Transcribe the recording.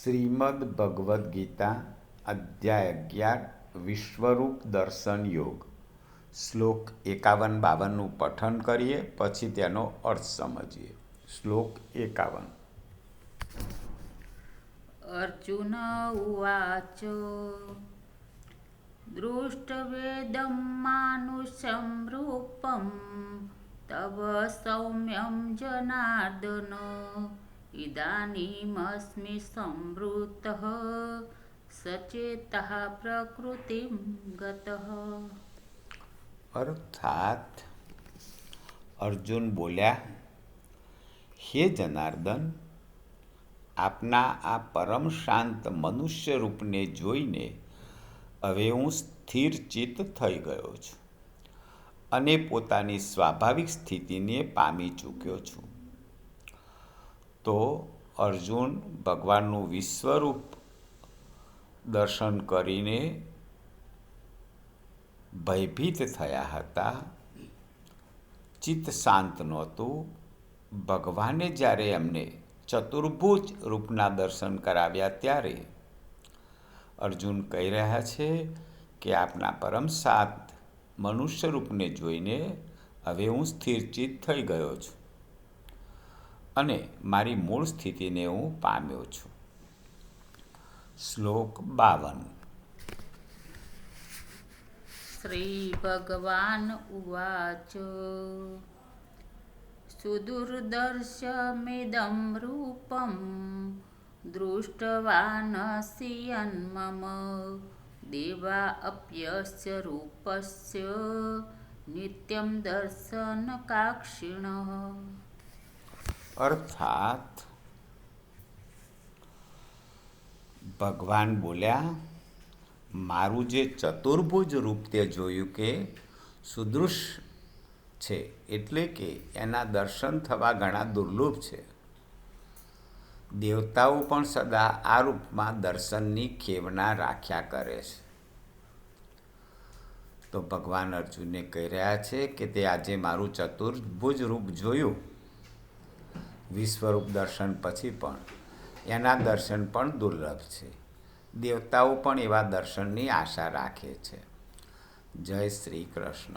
શ્રીમદ્ ભગવદ્ ગીતા અધ્યાય 11 વિશ્વરૂપ દર્શન યોગ શ્લોક 51-52નું પઠન કરીએ, પછી તેનો અર્થ સમજીએ. શ્લોક 51. અર્જુન ઉવાચ દૃષ્ટવેદં માનુષં રૂપં તવ સૌમ્યં જનાર્દન ઇદાનીમસ્મિ સંવૃત્તઃ સચેતઃ પ્રકૃતિં ગતઃ. અર્થાત અર્જુન બોલ્યા, હે જનાર્દન, આપના આ પરમ શાંત મનુષ્ય રૂપને જોઈને હવે હું સ્થિર ચિત્ત થઈ ગયો છું અને પોતાની સ્વાભાવિક સ્થિતિને પામી ચૂક્યો છું. તો અર્જુન ભગવાનનું વિશ્વરૂપ દર્શન કરીને ભયભીત થયા હતા. ચિત્ત શાંત નહોતું. ભગવાને જ્યારે એમને ચતુર્ભુજ રૂપના દર્શન કરાવ્યા ત્યારે અર્જુન કહી રહ્યા છે કે આપના પરમ શાંત મનુષ્ય રૂપને જોઈને હવે હું સ્થિરચિત્ત થઈ ગયો છું અને મારી મૂળ સ્થિતિને હું પામ્યો છું. શ્લોક 52. શ્રી ભગવાન ઉવાચ સુદુર્દર્શમિદં રૂપં દૃષ્ટવાનસि યન્મમ દેવા અપ્યસ્ય રૂપસ્ય નિત્યં દર્શનકાક્ષિણઃ. અર્થાત ભગવાન બોલ્યા, મારું જે ચતુર્ભુજ રૂપ તે જોયું કે સુદૃશ છે, એટલે કે એના દર્શન થવા ઘણા દુર્લભ છે. દેવતાઓ પણ સદા આ રૂપમાં દર્શનની ખેવના રાખ્યા કરે છે. તો ભગવાન અર્જુનને કહી રહ્યા છે કે તે આજે મારું ચતુર્ભુજ રૂપ જોયું. વિશ્વરૂપ દર્શન પછી પણ એના દર્શન પણ દુર્લભ છે. દેવતાઓ પણ એવા દર્શનની આશા રાખે છે. જય શ્રી કૃષ્ણ.